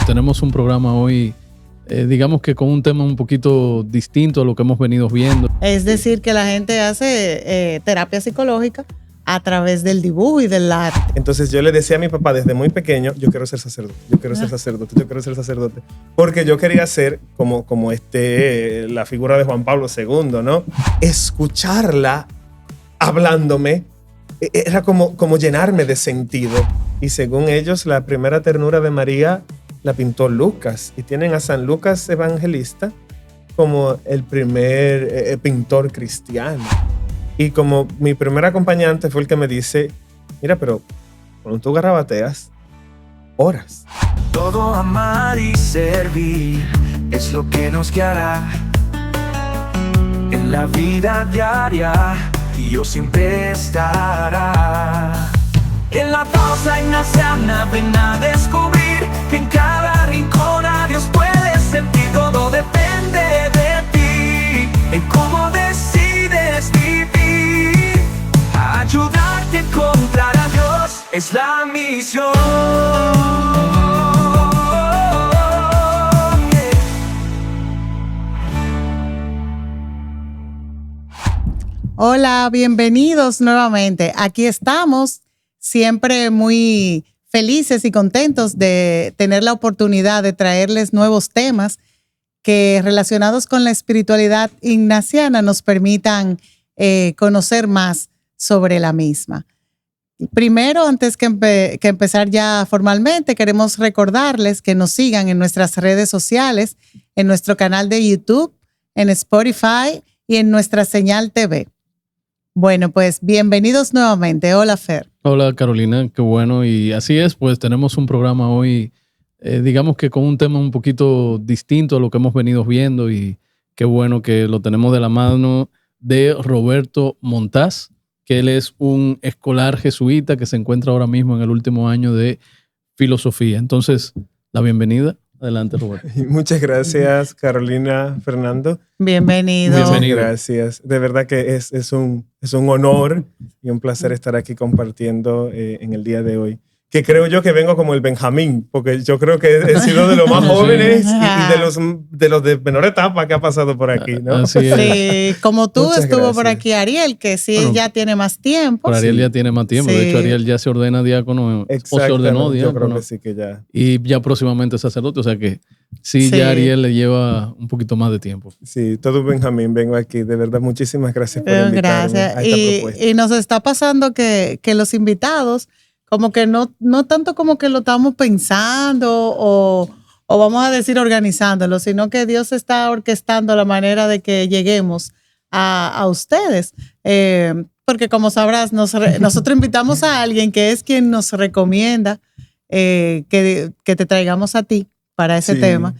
tenemos un programa hoy, digamos que con un tema un poquito distinto a lo que hemos venido viendo. Es decir, que la gente hace terapia psicológica a través del dibujo y del arte. Entonces yo le decía a mi papá desde muy pequeño, yo quiero ser sacerdote, yo quiero ser sacerdote, yo quiero ser sacerdote. Porque yo quería ser como la figura de Juan Pablo II, ¿no? Escucharla hablándome era como llenarme de sentido. Y según ellos, la primera ternura de María la pintó Lucas. Y tienen a San Lucas Evangelista como el primer pintor cristiano. Y como mi primer acompañante fue el que me dice, mira, pero cuando tú garrabateas, oras. Todo amar y servir es lo que nos guiará en la vida diaria. Dios siempre estará. En la causa ignaciana ven a descubrir que en cada rincón a Dios puedes sentir. Todo depende de ti, en cómo decides vivir. Ayudarte a encontrar a Dios es la misión. Hola, bienvenidos nuevamente. Aquí estamos, siempre muy felices y contentos de tener la oportunidad de traerles nuevos temas que relacionados con la espiritualidad ignaciana nos permitan conocer más sobre la misma. Primero, antes que empezar ya formalmente, queremos recordarles que nos sigan en nuestras redes sociales, en nuestro canal de YouTube, en Spotify y en nuestra señal TV. Bueno, pues bienvenidos nuevamente. Hola, Fer. Hola, Carolina, qué bueno. Y así es, pues tenemos un programa hoy, digamos que con un tema un poquito distinto a lo que hemos venido viendo, y qué bueno que lo tenemos de la mano de Roberto Montaz, que él es un escolar jesuita que se encuentra ahora mismo en el último año de filosofía. Entonces, la bienvenida. Adelante, Roberto. Muchas gracias, Carolina, Fernando. Bienvenido. Bienvenido. Gracias. De verdad que es un honor y un placer estar aquí compartiendo en el día de hoy. Que creo yo que vengo como el Benjamín, porque yo creo que he sido de los más jóvenes y de los de menor etapa que ha pasado por aquí, ¿no? Así es. Sí, como tú Muchas estuvo gracias. por aquí Ariel, que sí, bueno, ya tiene más tiempo. Por Ariel ya tiene más tiempo. Sí. De hecho, Ariel ya se ordena diácono o se ordenó diácono. Yo creo que sí que ya. Y ya próximamente sacerdote, o sea que sí, ya Ariel le lleva un poquito más de tiempo. Sí, todo Benjamín, vengo aquí. De verdad, muchísimas gracias por invitarme a esta propuesta. Y nos está pasando que los invitados como que no tanto como que lo estamos pensando o vamos a decir organizándolo, sino que Dios está orquestando la manera de que lleguemos a ustedes. Porque como sabrás, nosotros invitamos a alguien que es quien nos recomienda que te traigamos a ti para ese tema.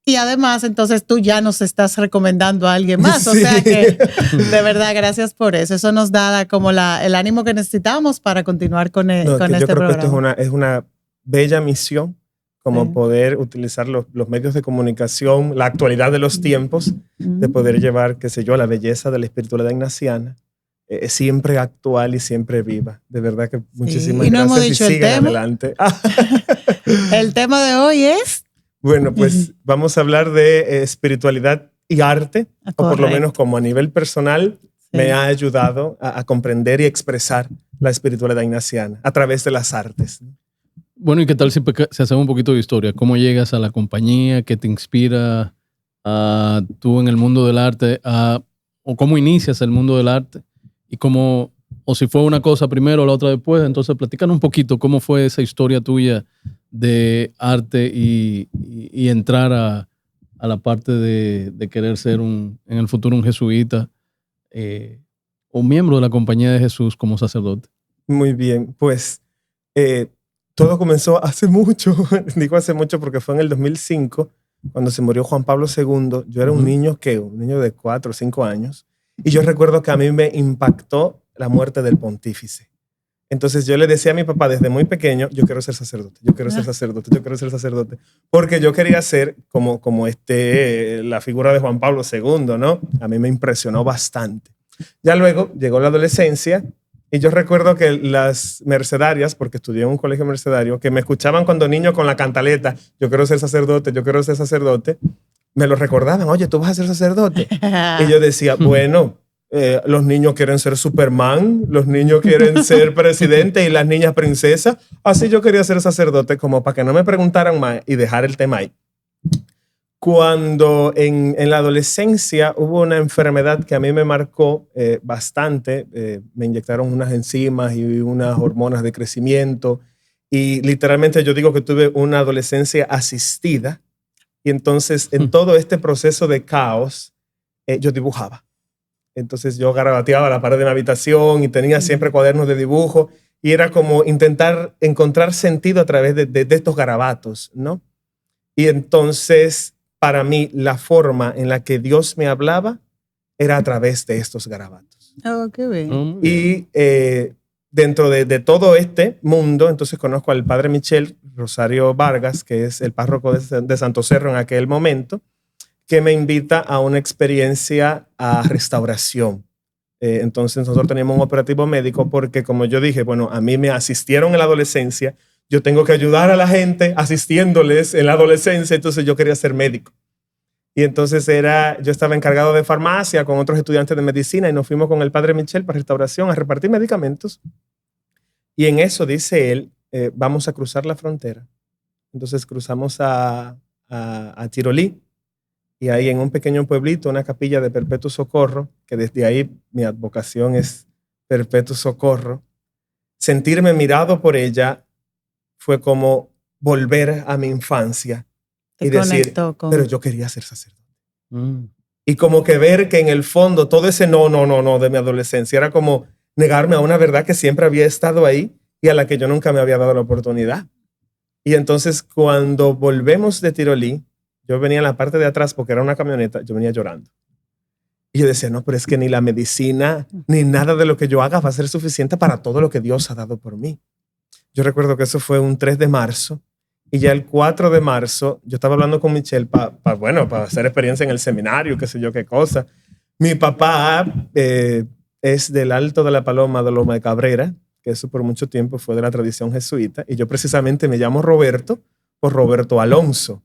Y además, entonces tú ya nos estás recomendando a alguien más. O sea que, de verdad, gracias por eso. Eso nos da como el ánimo que necesitamos para continuar con este programa. Yo creo que esto es una bella misión, como poder utilizar los medios de comunicación, la actualidad de los tiempos, de poder llevar, qué sé yo, la belleza de la espiritualidad ignaciana, siempre actual y siempre viva. De verdad que muchísimas gracias. Y no hemos dicho y el tema. Adelante. El tema de hoy es... Bueno, pues vamos a hablar de espiritualidad y arte, o por lo menos como a nivel personal me ha ayudado a comprender y expresar la espiritualidad ignaciana a través de las artes. Bueno, ¿y qué tal si hacemos un poquito de historia? ¿Cómo llegas a la compañía? ¿Qué te inspira tú en el mundo del arte? ¿O cómo inicias el mundo del arte? Y cómo, o si fue una cosa primero o la otra después. Entonces, platícanos un poquito cómo fue esa historia tuya de arte y entrar a la parte de querer ser en el futuro un jesuita o miembro de la Compañía de Jesús como sacerdote. Muy bien, pues todo comenzó hace mucho, digo hace mucho porque fue en el 2005 cuando se murió Juan Pablo II. Yo era un niño de 4 o 5 años, y yo recuerdo que a mí me impactó la muerte del pontífice. Entonces yo le decía a mi papá desde muy pequeño, yo quiero ser sacerdote, yo quiero ser sacerdote, yo quiero ser sacerdote, porque yo quería ser como la figura de Juan Pablo II, ¿no? A mí me impresionó bastante. Ya luego llegó la adolescencia Y yo recuerdo que las mercedarias, porque estudié en un colegio mercedario, que me escuchaban cuando niño con la cantaleta, yo quiero ser sacerdote, yo quiero ser sacerdote, me lo recordaban, oye, tú vas a ser sacerdote. Y yo decía, bueno, los niños quieren ser Superman, los niños quieren ser presidente y las niñas princesas. Así yo quería ser sacerdote, como para que no me preguntaran más y dejar el tema ahí. Cuando en la adolescencia hubo una enfermedad que a mí me marcó bastante, me inyectaron unas enzimas y unas hormonas de crecimiento y literalmente yo digo que tuve una adolescencia asistida y entonces en todo este proceso de caos yo dibujaba. Entonces yo garabateaba la pared de mi habitación y tenía siempre cuadernos de dibujo y era como intentar encontrar sentido a través de estos garabatos, ¿no? Y entonces para mí la forma en la que Dios me hablaba era a través de estos garabatos. Oh, qué bien. Y dentro de todo este mundo, entonces conozco al padre Michel Rosario Vargas, que es el párroco de Santo Cerro en aquel momento, que me invita a una experiencia a restauración. Entonces nosotros teníamos un operativo médico porque, como yo dije, bueno, a mí me asistieron en la adolescencia, yo tengo que ayudar a la gente asistiéndoles en la adolescencia, entonces yo quería ser médico. Y entonces yo estaba encargado de farmacia con otros estudiantes de medicina y nos fuimos con el padre Michel para restauración a repartir medicamentos. Y en eso dice él, vamos a cruzar la frontera. Entonces cruzamos a Tirolí y ahí en un pequeño pueblito, una capilla de Perpetuo Socorro, que desde ahí mi advocación es Perpetuo Socorro. Sentirme mirado por ella fue como volver a mi infancia y decir, pero yo quería ser sacerdote. Y como que ver que en el fondo todo ese no de mi adolescencia era como negarme a una verdad que siempre había estado ahí y a la que yo nunca me había dado la oportunidad. Y entonces cuando volvemos de Tirolí, yo venía en la parte de atrás porque era una camioneta, yo venía llorando. Y yo decía, no, pero es que ni la medicina, ni nada de lo que yo haga va a ser suficiente para todo lo que Dios ha dado por mí. Yo recuerdo que eso fue un 3 de marzo y ya el 4 de marzo yo estaba hablando con Michelle para hacer experiencia en el seminario, qué sé yo qué cosa. Mi papá es del Alto de la Paloma de Loma de Cabrera, que eso por mucho tiempo fue de la tradición jesuita, y yo precisamente me llamo Roberto por Roberto Alonso,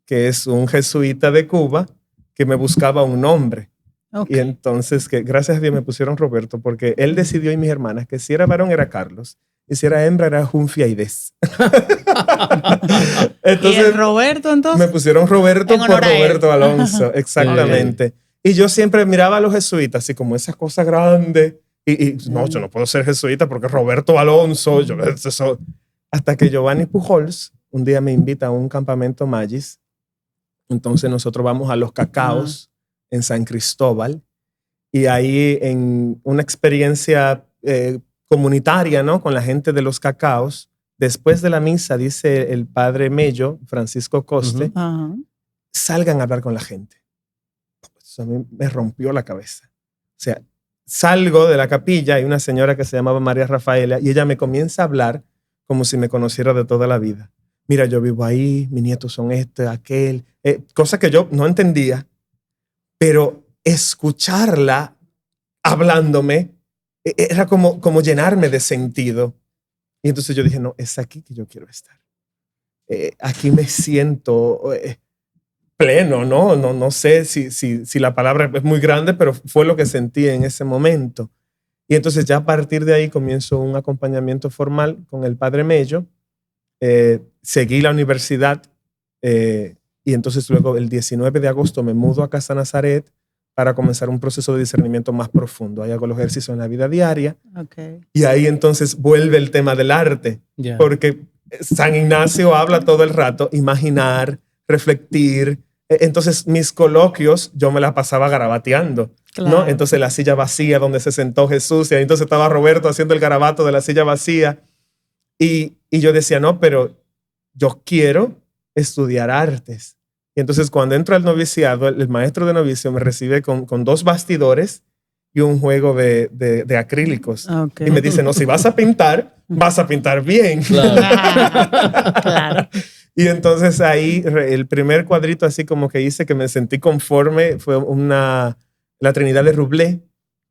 que es un jesuita de Cuba que me buscaba un nombre. Okay. Y entonces, que gracias a Dios me pusieron Roberto, porque él decidió y mis hermanas que si era varón era Carlos y si era hembra era Junfiaides. Entonces, ¿y el Roberto entonces? Me pusieron Roberto por Roberto Alonso, exactamente. Y yo siempre miraba a los jesuitas así como esas cosas grandes y no, yo no puedo ser jesuita porque Roberto Alonso, hasta que Giovanni Pujols un día me invita a un campamento Magis. Entonces nosotros vamos a Los Cacaos en San Cristóbal y ahí en una experiencia comunitaria, ¿no? Con la gente de Los Cacaos, después de la misa, dice el padre Mello, Francisco Coste, salgan a hablar con la gente. Eso a mí me rompió la cabeza. O sea, salgo de la capilla, hay una señora que se llamaba María Rafaela y ella me comienza a hablar como si me conociera de toda la vida. Mira, yo vivo ahí, mis nietos son aquel, cosa que yo no entendía, pero escucharla hablándome era como llenarme de sentido. Y entonces yo dije, no, es aquí que yo quiero estar. Aquí me siento pleno, ¿no? No sé si la palabra es muy grande, pero fue lo que sentí en ese momento. Y entonces ya a partir de ahí comienzo un acompañamiento formal con el padre Mello. Seguí la universidad y entonces luego el 19 de agosto me mudo a Casa Nazaret para comenzar un proceso de discernimiento más profundo. Ahí hago los ejercicios en la vida diaria. Okay. Y ahí entonces vuelve el tema del arte. Yeah. Porque San Ignacio habla todo el rato, imaginar, reflectir. Entonces mis coloquios yo me las pasaba garabateando. Claro. ¿No? Entonces la silla vacía donde se sentó Jesús y ahí entonces estaba Roberto haciendo el garabato de la silla vacía. Y yo decía, no, pero yo quiero estudiar artes. Y entonces cuando entro al noviciado, el maestro de novicio me recibe con 2 bastidores y un juego de acrílicos. Okay. Y me dice, no, si vas a pintar bien. Claro. Claro. Y entonces ahí el primer cuadrito así como que hice que me sentí conforme fue la Trinidad de Rublé,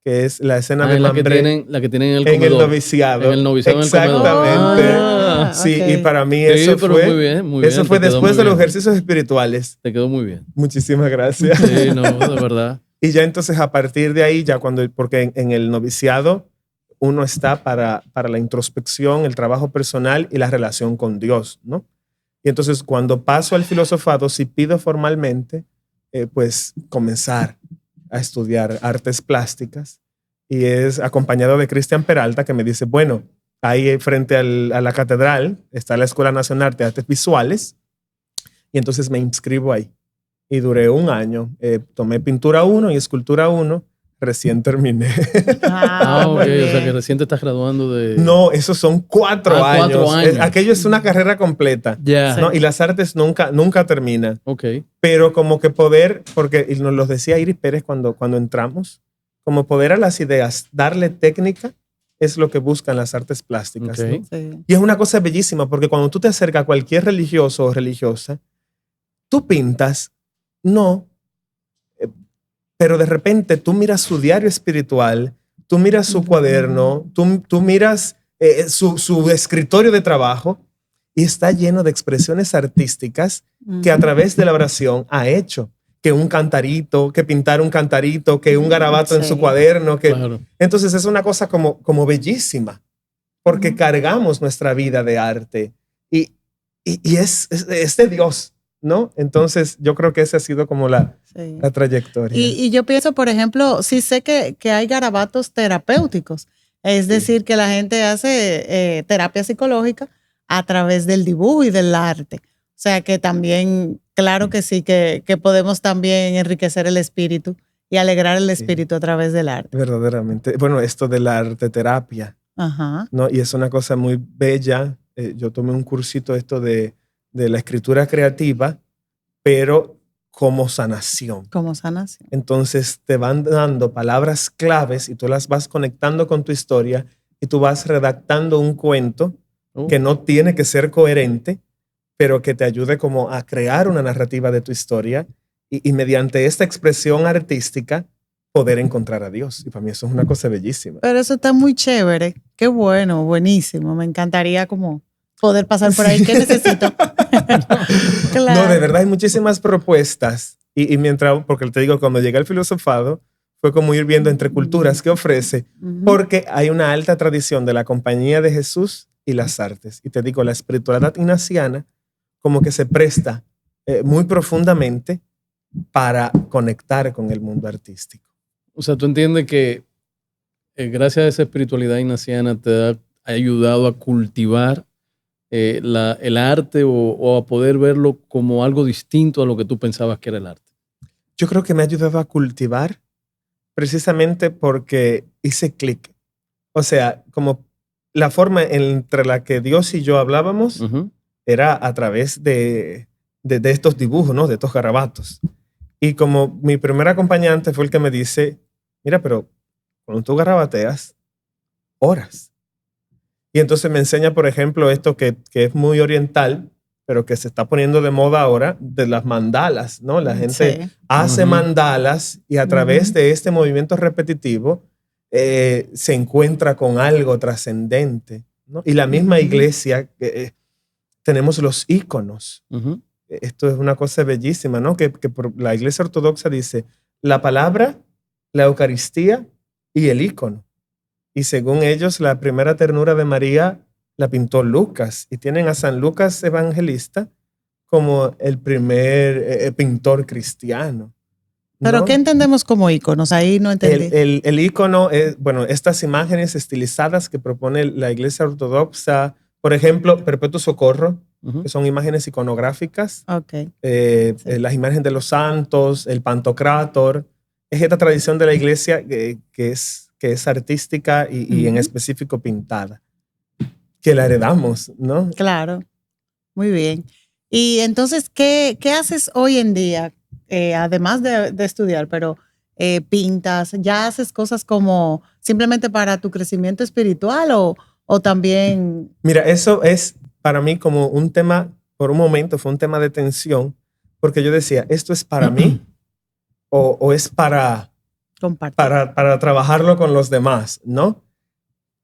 que es la escena de la que Mambré la que tienen en el en comedor. el noviciado. En el noviciado en el comedor. Exactamente. Ah, Sí, ok. y para mí Sí, eso pero fue, muy bien, muy bien, eso fue te quedó después muy de los bien. ejercicios espirituales. Te quedó muy bien. Muchísimas gracias. Sí, no, de verdad. Y ya entonces a partir de ahí, ya cuando, porque en el noviciado uno está para la introspección, el trabajo personal y la relación con Dios, ¿no? Y entonces cuando paso al filosofado, si pido formalmente, pues comenzar a estudiar artes plásticas y es acompañado de Cristian Peralta que me dice, bueno, ahí frente a la catedral está la Escuela Nacional de Artes Visuales y entonces me inscribo ahí. Y duré un año. Tomé pintura 1 y escultura 1. Recién terminé. Ah, ok. muy O sea que bien. recién te estás graduando de... No, esos son 4 Ah, años. 4 años. Aquello es una carrera completa. Ya. ¿No? Y las artes nunca terminan. Ok. Pero como que poder, porque y nos lo decía Iris Pérez cuando entramos, como poder a las ideas, darle técnica, es lo que buscan las artes plásticas. Ok. ¿no? Sí. Y es una cosa bellísima, porque cuando tú te acercas a cualquier religioso o religiosa, tú pintas, no, pero de repente tú miras su diario espiritual, tú miras su cuaderno, tú miras su escritorio de trabajo y está lleno de expresiones artísticas que a través de la oración ha hecho. Que un cantarito, que pintar un cantarito, que un garabato en su Sí. cuaderno. Que... Claro. Entonces es una cosa como bellísima, porque cargamos nuestra vida de arte y es de Dios, ¿no? Entonces yo creo que esa ha sido como la Sí. trayectoria. Y yo pienso, por ejemplo, sí sé que hay garabatos terapéuticos, es decir, que la gente hace terapia psicológica a través del dibujo y del arte. O sea que también, claro que sí, que podemos también enriquecer el espíritu y alegrar el espíritu a través del arte. Verdaderamente. Bueno, esto de la arte terapia, Ajá. ¿no? Y es una cosa muy bella. Yo tomé un cursito esto de la escritura creativa, pero como sanación. Como sanación. Entonces te van dando palabras claves y tú las vas conectando con tu historia y tú vas redactando un cuento Oh. que no tiene que ser coherente, pero que te ayude como a crear una narrativa de tu historia y mediante esta expresión artística poder encontrar a Dios. Y para mí eso es una cosa bellísima. Pero eso está muy chévere. Qué bueno, buenísimo. Me encantaría como poder pasar por ahí. ¿Qué necesito? Claro. No, de verdad hay muchísimas propuestas. Y mientras, porque te digo, cuando llegué al filosofado, fue como ir viendo entre culturas que ofrece, Ujú. porque hay una alta tradición de la Compañía de Jesús y las artes. Y te digo, la espiritualidad ignaciana como que se presta muy profundamente para conectar con el mundo artístico. O sea, tú entiendes que gracias a esa espiritualidad ignaciana te ha ayudado a cultivar el arte o a poder verlo como algo distinto a lo que tú pensabas que era el arte. Yo creo que me ha ayudado a cultivar precisamente porque hice clic. O sea, como la forma entre la que Dios y yo hablábamos Ujú. era a través de estos dibujos, ¿no? De estos garabatos. Y como mi primer acompañante fue el que me dice, mira, pero cuando tú garabateas, oras. Y entonces me enseña, por ejemplo, esto que es muy oriental, pero que se está poniendo de moda ahora, de las mandalas, ¿no? La gente Sí. hace Ujú. mandalas y a través Ujú. de este movimiento repetitivo se encuentra con algo trascendente, ¿no? Y la misma Ujú. iglesia, tenemos los íconos. Ujú. Esto es una cosa bellísima, ¿no? Que por la iglesia ortodoxa dice la palabra, la Eucaristía y el ícono. Y según ellos, la primera ternura de María la pintó Lucas. Y tienen a San Lucas Evangelista como el primer pintor cristiano. Pero ¿no? ¿qué entendemos como íconos? Ahí no entendí. El ícono es, bueno, estas imágenes estilizadas que propone la iglesia ortodoxa, por ejemplo, Perpetuo Socorro, Ujú. que son imágenes iconográficas, Ok. Sí. las imágenes de los santos, el Pantocrátor, es esta tradición de la iglesia que es artística y en Ujú. específico pintada, que la heredamos, ¿no? Claro. Muy bien. Y entonces, ¿qué haces hoy en día? Además de estudiar, pero pintas, ¿ya haces cosas como simplemente para tu crecimiento espiritual o también? Mira, eso es para mí como un tema, por un momento fue un tema de tensión, porque yo decía, ¿esto es para mí o es para Compartir. para trabajarlo con los demás, ¿no?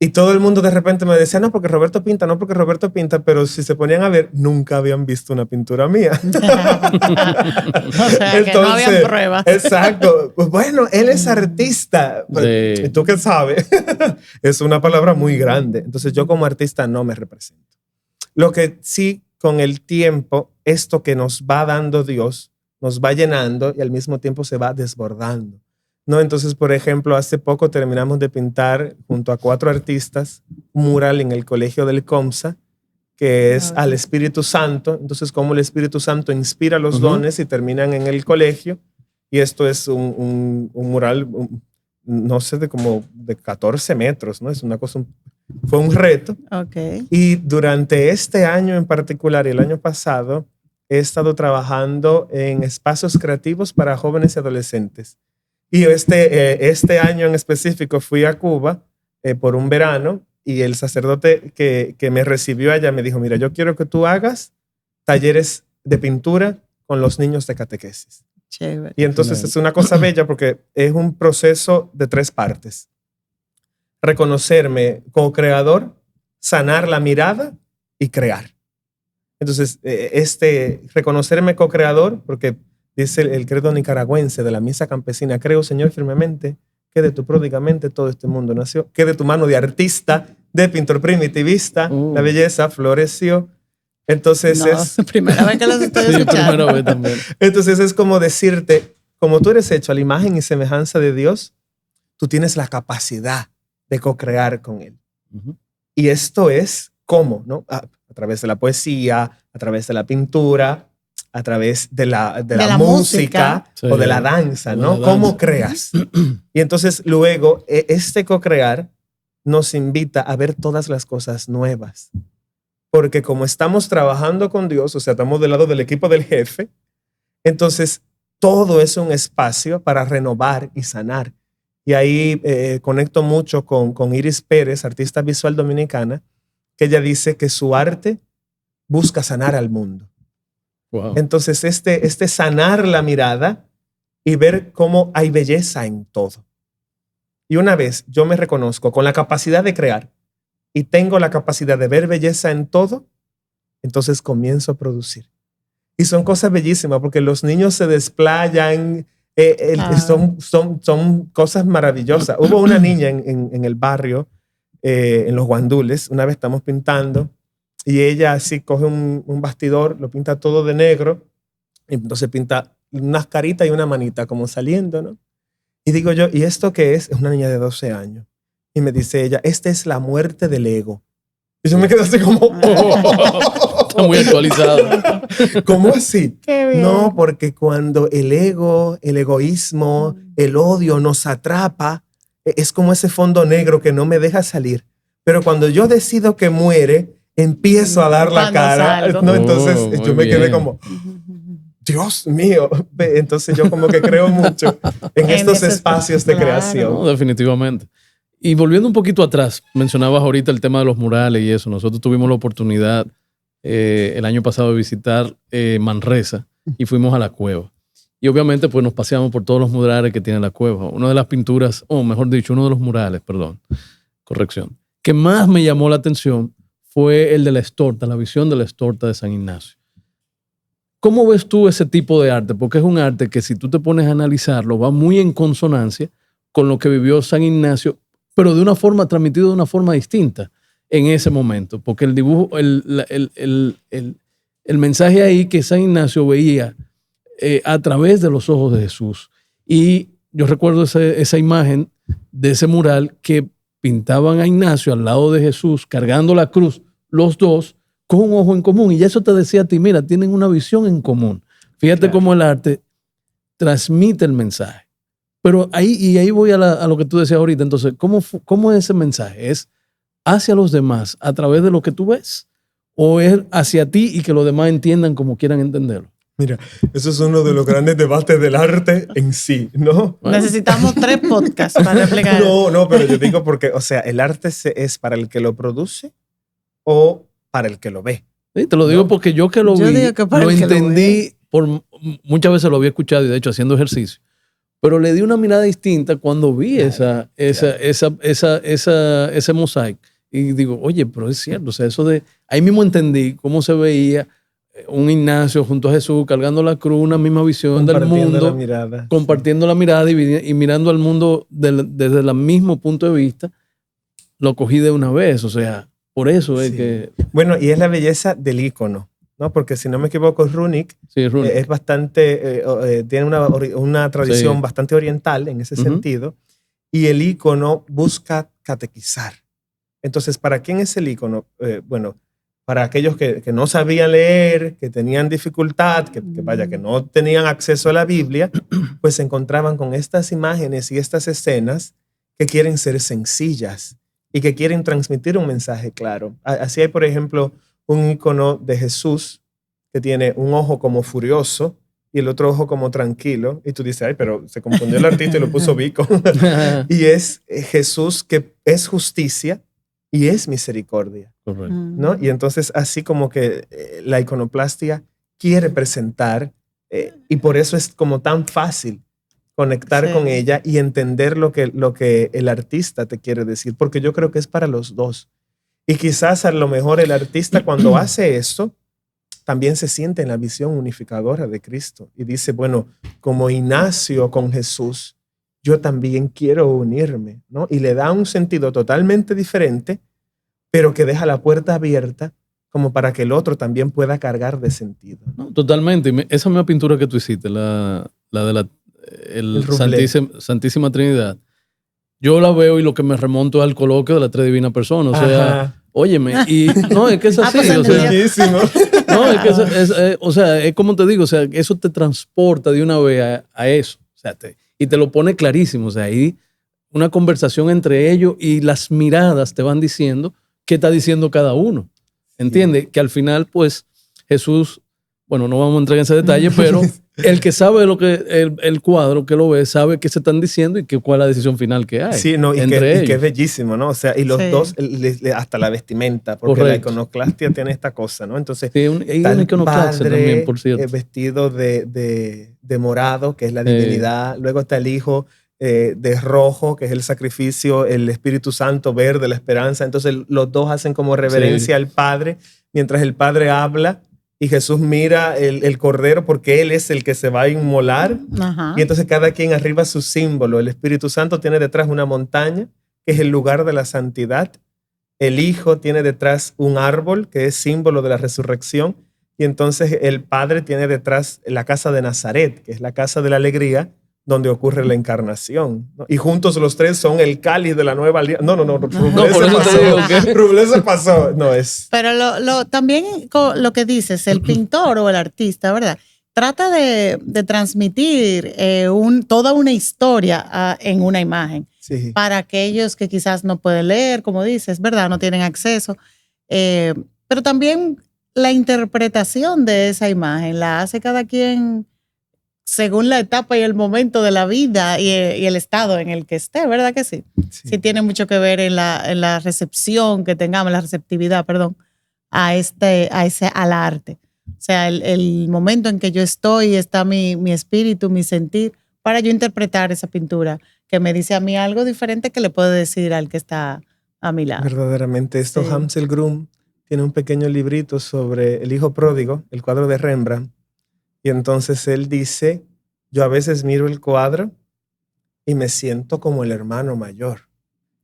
Y todo el mundo de repente me decía, no, porque Roberto pinta, no, porque Roberto pinta, pero si se ponían a ver, nunca habían visto una pintura mía. O sea, que no habían pruebas. Exacto. Pues bueno, él es artista. Sí. ¿Y tú qué sabes? Es una palabra muy grande. Entonces yo como artista no me represento. Lo que sí, con el tiempo, esto que nos va dando Dios, nos va llenando y al mismo tiempo se va desbordando, ¿no? Entonces, por ejemplo, hace poco terminamos de pintar junto a 4 artistas un mural en el Colegio del COMSA, que es al Espíritu Santo. Entonces, cómo el Espíritu Santo inspira los dones y terminan en el colegio. Y esto es un mural, no sé, de 14 metros, ¿no? Es una cosa, fue un reto. Okay. Y durante este año en particular y el año pasado, he estado trabajando en espacios creativos para jóvenes y adolescentes. Y este año en específico fui a Cuba por un verano y el sacerdote que me recibió allá me dijo, mira, yo quiero que tú hagas talleres de pintura con los niños de catequesis. Chévere. Y entonces es una cosa bella porque es un proceso de 3 partes. Reconocerme co-creador, sanar la mirada y crear. Entonces, reconocerme co-creador, porque dice el credo nicaragüense de la misa campesina, creo, Señor, firmemente, que de tu pródigamente todo este mundo nació, que de tu mano de artista, de pintor primitivista, la belleza floreció. Entonces no, primera vez que los estoy escuchando. Primera vez también. Entonces es como decirte, como tú eres hecho a la imagen y semejanza de Dios, tú tienes la capacidad de co-crear con Él. Y esto es cómo, ¿no? A través de la poesía, a través de la pintura, a través de la música sí, o de la danza, ¿no? La ¿Cómo danza. creas? Y entonces luego este co-crear nos invita a ver todas las cosas nuevas. Porque como estamos trabajando con Dios, o sea, estamos del lado del equipo del jefe, entonces todo es un espacio para renovar y sanar. Y ahí conecto mucho con Iris Pérez, artista visual dominicana, que ella dice que su arte busca sanar al mundo. Wow. Entonces, este sanar la mirada y ver cómo hay belleza en todo. Y una vez yo me reconozco con la capacidad de crear y tengo la capacidad de ver belleza en todo, entonces comienzo a producir. Y son cosas bellísimas porque los niños se desplayan, son cosas maravillosas. Hubo una niña en el barrio, en los guandules, una vez estamos pintando y ella así coge un bastidor, lo pinta todo de negro, y entonces pinta unas caritas y una manita como saliendo, ¿no? Y digo yo, ¿y esto qué es? Es una niña de 12 años. Y me dice ella, esta es la muerte del ego. Y yo me quedo así como... Está muy actualizado. ¿Cómo así? Qué bien. No, porque cuando el ego, el egoísmo, el odio nos atrapa, es como ese fondo negro que no me deja salir. Pero cuando yo decido que muere, empiezo a dar la Cuando cara. salgo. ¿No? Entonces muy yo me quedé bien. como... Dios mío. Entonces yo como que creo mucho en estos esos espacios de claro. creación. No, definitivamente. Y volviendo un poquito atrás, mencionabas ahorita el tema de los murales y eso. Nosotros tuvimos la oportunidad el año pasado de visitar Manresa y fuimos a la cueva. Y obviamente pues nos paseamos por todos los murales que tiene la cueva. Una de las pinturas, o mejor dicho, uno de los murales, corrección, que más me llamó la atención fue el de la estorta, la visión de la estorta de San Ignacio. ¿Cómo ves tú ese tipo de arte? Porque es un arte que si tú te pones a analizarlo va muy en consonancia con lo que vivió San Ignacio, pero de una forma, transmitido de una forma distinta en ese momento. Porque el dibujo, el mensaje ahí que San Ignacio veía a través de los ojos de Jesús. Y yo recuerdo esa imagen de ese mural que pintaban a Ignacio al lado de Jesús, cargando la cruz, los dos, con un ojo en común. Y eso te decía a ti, mira, tienen una visión en común. Fíjate Claro. cómo el arte transmite el mensaje. Pero ahí voy a lo que tú decías ahorita. Entonces, ¿cómo es ese mensaje? ¿Es hacia los demás a través de lo que tú ves? ¿O es hacia ti y que los demás entiendan como quieran entenderlo? Mira, eso es uno de los grandes debates del arte en sí, ¿no? Bueno. Necesitamos 3 podcasts para explicar. No, pero yo digo porque, o sea, el arte es para el que lo produce o para el que lo ve. Sí, te lo digo porque yo que lo Yo vi, digo que para lo el que lo entendí, muchas veces lo había escuchado y de hecho haciendo ejercicio, Pero le di una mirada distinta cuando vi ese mosaico. Y digo, oye, pero es cierto. O sea, eso de... Ahí mismo entendí cómo se veía un Ignacio junto a Jesús cargando la cruz, una misma visión del mundo. Compartiendo la mirada y mirando al mundo desde el mismo punto de vista. Lo cogí de una vez. O sea, por eso es que... Bueno, y es la belleza del ícono, ¿no? Porque si no me equivoco, Runic, es bastante, tiene una tradición bastante oriental en ese sentido, y el ícono busca catequizar. Entonces, ¿para quién es el ícono? Bueno, para aquellos que no sabían leer, que tenían dificultad, que no tenían acceso a la Biblia, pues se encontraban con estas imágenes y estas escenas que quieren ser sencillas y que quieren transmitir un mensaje claro. Así hay, por ejemplo, un ícono de Jesús que tiene un ojo como furioso y el otro ojo como tranquilo. Y tú dices, ay, pero se confundió el artista y lo puso Vico. Y es Jesús que es justicia y es misericordia. Correcto. ¿No? Y entonces así como que la iconoplastia quiere presentar y por eso es como tan fácil conectar con ella y entender lo que el artista te quiere decir, porque yo creo que es para los dos. Y quizás a lo mejor el artista cuando hace esto también se siente en la visión unificadora de Cristo y dice, bueno, como Ignacio con Jesús, yo también quiero unirme, ¿no? Y le da un sentido totalmente diferente, pero que deja la puerta abierta como para que el otro también pueda cargar de sentido. No, totalmente. Esa misma pintura que tú hiciste, la de la Santísima Trinidad, yo la veo y lo que me remonto es al coloquio de las tres divinas personas. O sea, óyeme, y no, es que es así. Pues o sea, es como te digo, o sea, eso te transporta de una vez a eso. O sea, y te lo pone clarísimo. O sea, ahí una conversación entre ellos y las miradas te van diciendo qué está diciendo cada uno. ¿Entiendes? Que al final, pues, Jesús, bueno, no vamos a entrar en ese detalle, pero el que sabe lo que el cuadro que lo ve, sabe qué se están diciendo y cuál es la decisión final que hay. Sí, no, y que es bellísimo, ¿no? O sea, y los dos, hasta la vestimenta, porque la iconoclastia tiene esta cosa, ¿no? Entonces, hay una iconoclastia también, por cierto. Vestido de morado, que es la divinidad. Luego está el hijo de rojo, que es el sacrificio, el Espíritu Santo verde, la esperanza. Entonces, los dos hacen como reverencia al Padre, mientras el Padre habla. Y Jesús mira el cordero porque Él es el que se va a inmolar. Ajá. Y entonces cada quien arriba su símbolo. El Espíritu Santo tiene detrás una montaña, que es el lugar de la santidad. El Hijo tiene detrás un árbol, que es símbolo de la resurrección. Y entonces el Padre tiene detrás la casa de Nazaret, que es la casa de la alegría, donde ocurre la encarnación, ¿no? Y juntos los tres son el cáliz de la nueva alianza. No, Rublé se pasó. No es. Pero también lo que dices, el pintor o el artista, ¿verdad? Trata de transmitir toda una historia en una imagen. Sí. Para aquellos que quizás no pueden leer, como dices, ¿verdad? No tienen acceso. Pero también la interpretación de esa imagen la hace cada quien según la etapa y el momento de la vida y el estado en el que esté, ¿verdad que sí? Sí tiene mucho que ver en la recepción que tengamos, la receptividad, perdón, al arte. O sea, el momento en que yo estoy, está mi espíritu, mi sentir, para yo interpretar esa pintura que me dice a mí algo diferente que le puedo decir al que está a mi lado. Verdaderamente, esto Hansel Grum tiene un pequeño librito sobre el hijo pródigo, el cuadro de Rembrandt. Y entonces él dice, yo a veces miro el cuadro y me siento como el hermano mayor,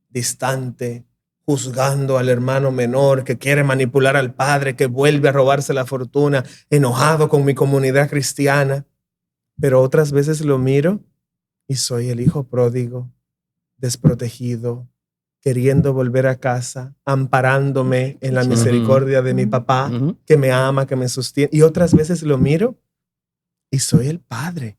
distante, juzgando al hermano menor que quiere manipular al padre, que vuelve a robarse la fortuna, enojado con mi comunidad cristiana. Pero otras veces lo miro y soy el hijo pródigo, desprotegido, queriendo volver a casa, amparándome en la misericordia de mi papá, que me ama, que me sostiene. Y otras veces lo miro y soy el padre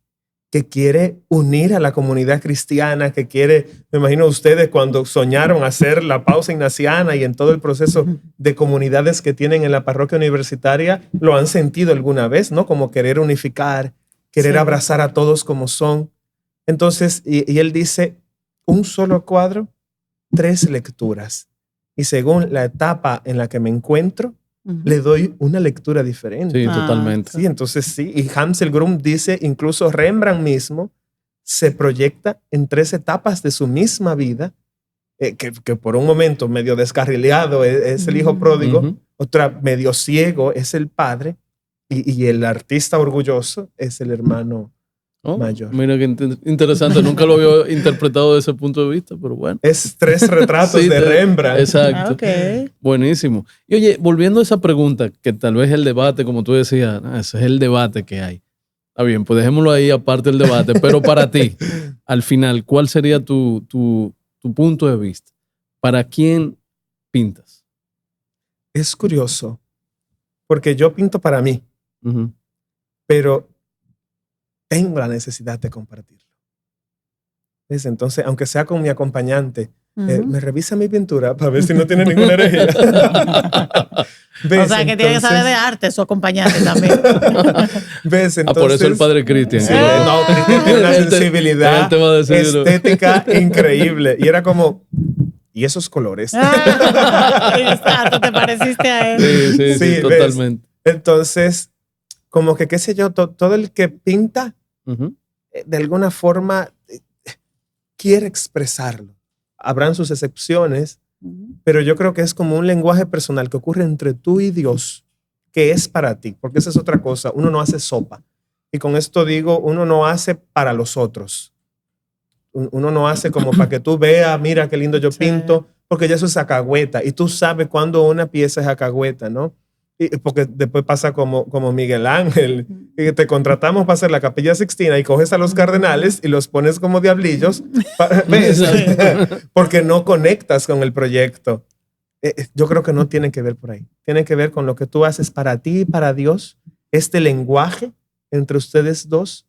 que quiere unir a la comunidad cristiana, que quiere, me imagino ustedes cuando soñaron hacer la pausa ignaciana y en todo el proceso de comunidades que tienen en la parroquia universitaria, lo han sentido alguna vez, ¿no? Como querer unificar, querer abrazar a todos como son. Entonces, y él dice, un solo cuadro, 3 lecturas. Y según la etapa en la que me encuentro, le doy una lectura diferente. Sí, totalmente. Sí, entonces sí. Y Hansel Grum dice, incluso Rembrandt mismo se proyecta en 3 etapas de su misma vida, que por un momento medio descarrileado es el hijo pródigo, otra medio ciego es el padre, y el artista orgulloso es el hermano mayor. Mira qué interesante, nunca lo había interpretado desde ese punto de vista, pero bueno. Es 3 retratos de Rembrandt. Exacto. Okay. Buenísimo. Y oye, volviendo a esa pregunta, que tal vez el debate, como tú decías, ese es el debate que hay. Está bien, pues dejémoslo ahí aparte del debate, pero para ti, al final, ¿cuál sería tu punto de vista? ¿Para quién pintas? Es curioso, porque yo pinto para mí, pero tengo la necesidad de compartirlo. ¿Ves? Entonces, aunque sea con mi acompañante, me revisa mi pintura para ver si no tiene ninguna herejía. ¿Ves? O sea, que tiene que saber de arte su acompañante también. ¿Ves? Entonces, por eso el padre Cristian. No, Cristian tiene una sensibilidad estética increíble. Y era como, ¿y esos colores? Exacto, te pareciste a él. Sí, totalmente. Entonces, como que, qué sé yo, todo el que pinta, de alguna forma, quiere expresarlo. Habrán sus excepciones, pero yo creo que es como un lenguaje personal que ocurre entre tú y Dios, que es para ti, porque esa es otra cosa. Uno no hace sopa. Y con esto digo, uno no hace para los otros. Uno no hace como para que tú veas, mira qué lindo yo pinto, porque ya eso es acagüeta. Y tú sabes cuándo una pieza es acagüeta, ¿no? Porque después pasa como Miguel Ángel, que te contratamos para hacer la Capilla Sixtina y coges a los cardenales y los pones como diablillos, ¿ves? Porque no conectas con el proyecto. Yo creo que no tiene que ver por ahí. Tiene que ver con lo que tú haces para ti y para Dios, este lenguaje entre ustedes dos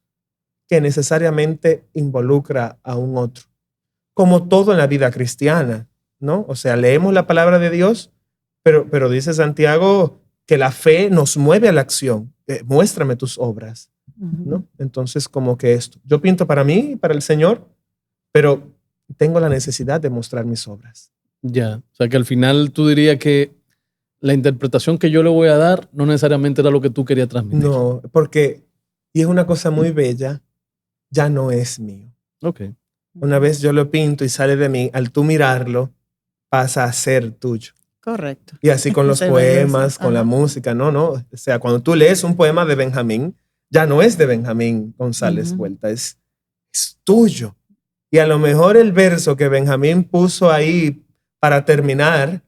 que necesariamente involucra a un otro. Como todo en la vida cristiana, ¿no? O sea, leemos la palabra de Dios, pero dice Santiago que la fe nos mueve a la acción. Muéstrame tus obras, ¿no? Entonces, como que esto. Yo pinto para mí y para el Señor, pero tengo la necesidad de mostrar mis obras. Ya, o sea que al final tú dirías que la interpretación que yo le voy a dar no necesariamente era lo que tú querías transmitir. No, porque, y es una cosa muy bella, ya no es mío. Ok. Una vez yo lo pinto y sale de mí, al tú mirarlo, pasa a ser tuyo. Correcto. Y así con los poemas, con la música, no. O sea, cuando tú lees un poema de Benjamín, ya no es de Benjamín González Vuelta, es tuyo. Y a lo mejor el verso que Benjamín puso ahí para terminar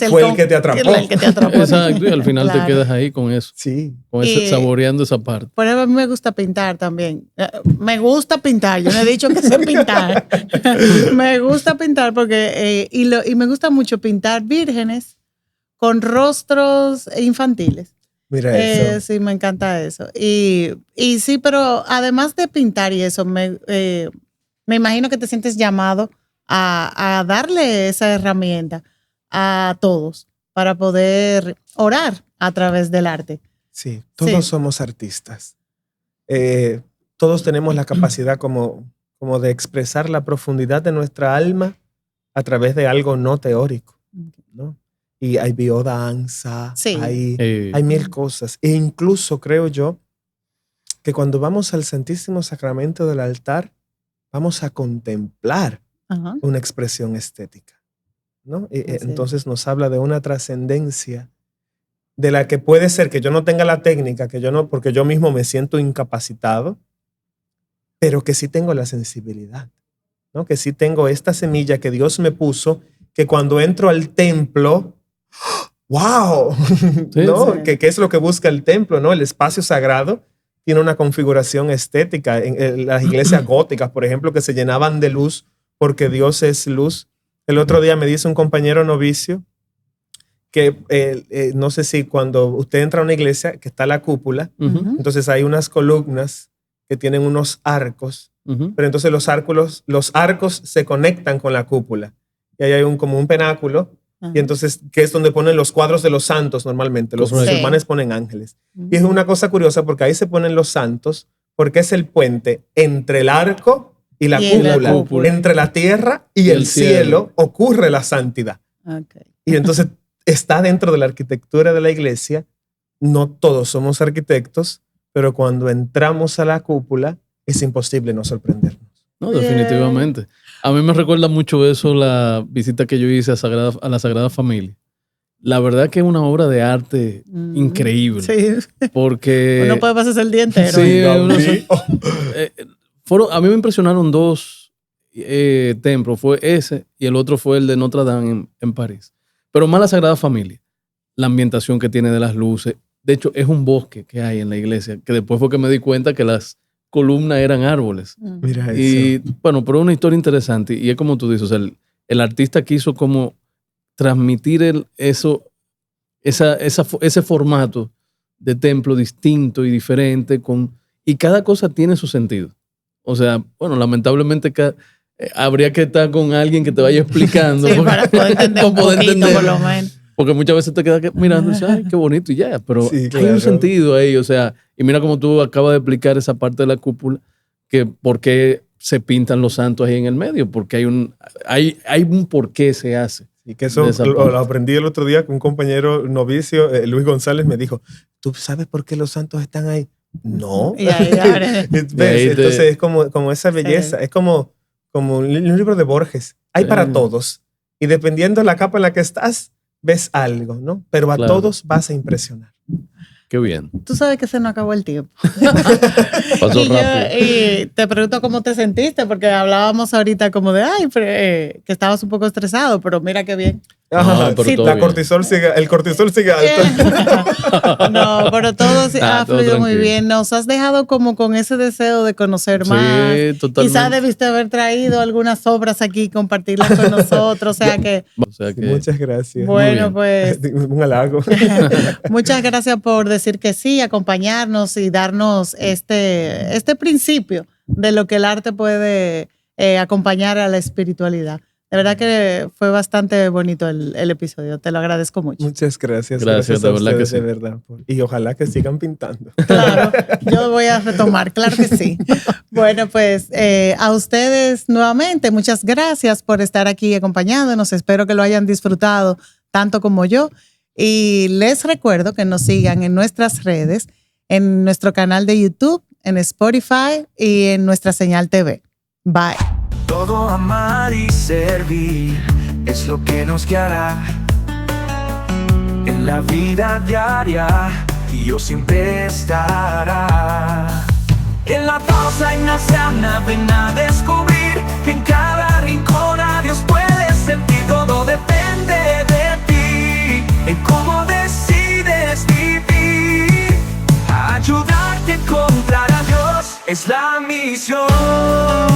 fue el que te atrapó. El que te atrapó. Exacto, y al final te quedas ahí con eso. Sí. Con ese, saboreando esa parte. Por ejemplo, a mí me gusta pintar también. Me gusta pintar. Yo no he dicho que sé pintar. Me gusta pintar porque, y me gusta mucho pintar vírgenes con rostros infantiles. Mira eso. Sí, me encanta eso. Y sí, pero además de pintar y eso, me imagino que te sientes llamado a darle esa herramienta a todos para poder orar a través del arte. Sí, todos somos artistas. Todos tenemos la capacidad como de expresar la profundidad de nuestra alma a través de algo no teórico, ¿no? Y hay biodanza, hay mil cosas. E incluso creo yo que cuando vamos al Santísimo Sacramento del altar, vamos a contemplar una expresión estética, ¿no? Entonces nos habla de una trascendencia de la que puede ser que yo no tenga la técnica, porque yo mismo me siento incapacitado, pero que sí tengo la sensibilidad, ¿no? Que sí tengo esta semilla que Dios me puso, que cuando entro al templo, ¡wow! ¿No? Sí. ¿Qué es lo que busca el templo, ¿no? El espacio sagrado tiene una configuración estética. En las iglesias góticas, por ejemplo, que se llenaban de luz porque Dios es luz. El otro día me dice un compañero novicio que no sé si cuando usted entra a una iglesia que está la cúpula, entonces hay unas columnas que tienen unos arcos, pero entonces los arcos se conectan con la cúpula y ahí hay como un penáculo y entonces que es donde ponen los cuadros de los santos normalmente. Los musulmanes ponen ángeles. Y es una cosa curiosa porque ahí se ponen los santos porque es el puente entre el arco y la cúpula. Entre la tierra y el cielo ocurre la santidad. Okay. Y entonces está dentro de la arquitectura de la iglesia. No todos somos arquitectos, pero cuando entramos a la cúpula es imposible no sorprendernos. No, definitivamente. A mí me recuerda mucho eso la visita que yo hice a la Sagrada Familia. La verdad que es una obra de arte increíble. Sí. Porque... Uno puede pasarse el día entero. Sí, a mí me impresionaron dos templos. Fue ese y el otro fue el de Notre Dame en París. Pero más la Sagrada Familia. La ambientación que tiene de las luces. De hecho, es un bosque que hay en la iglesia, que después fue que me di cuenta que las columnas eran árboles. Mira eso. Y bueno, pero es una historia interesante. Y es como tú dices, o sea, el artista quiso como transmitir ese formato de templo distinto y diferente, y cada cosa tiene su sentido. O sea, bueno, lamentablemente habría que estar con alguien que te vaya explicando. Sí, para poder entender un poquito, por lo menos. Porque muchas veces te quedas mirando y dices, ay, qué bonito, y ya. Pero Sí, hay claro. un sentido ahí, o sea, y mira como tú acabas de explicar esa parte de la cúpula, que por qué se pintan los santos ahí en el medio, porque hay un por qué se hace. Y que eso lo aprendí el otro día con un compañero novicio, Luis González, me dijo, ¿tú sabes por qué los santos están ahí? No. Entonces es como esa belleza, sí. Es como un libro de Borges. Hay para todos. Y dependiendo de la capa en la que estás, ves algo, ¿no? Pero a todos vas a impresionar. Qué bien. Tú sabes que se nos acabó el tiempo. Pasó rápido. Y te pregunto cómo te sentiste, porque hablábamos ahorita como de, que estabas un poco estresado, pero mira qué bien. Ajá, pero sí, el cortisol sigue alto. No, pero todo ha fluido muy bien. Nos has dejado como con ese deseo de conocer más. Sí, totalmente. Quizás debiste haber traído algunas obras aquí y compartirlas con nosotros. O sea que muchas gracias. Bueno, pues un halago. Muchas gracias por decir que sí, acompañarnos y darnos este principio de lo que el arte puede acompañar a la espiritualidad. De verdad que fue bastante bonito el episodio. Te lo agradezco mucho. Muchas gracias. Gracias, de verdad que sí. De verdad. Y ojalá que sigan pintando. Claro, yo voy a retomar, claro que sí. Bueno, pues a ustedes nuevamente, muchas gracias por estar aquí acompañándonos. Espero que lo hayan disfrutado tanto como yo. Y les recuerdo que nos sigan en nuestras redes, en nuestro canal de YouTube, en Spotify y en nuestra señal TV. Bye. Todo amar y servir es lo que nos guiará en la vida diaria, y Dios siempre estará. En la pausa inaciana ven a descubrir que en cada rincón a Dios puedes sentir. Todo depende de ti, en cómo decides vivir. Ayudarte a encontrar a Dios es la misión.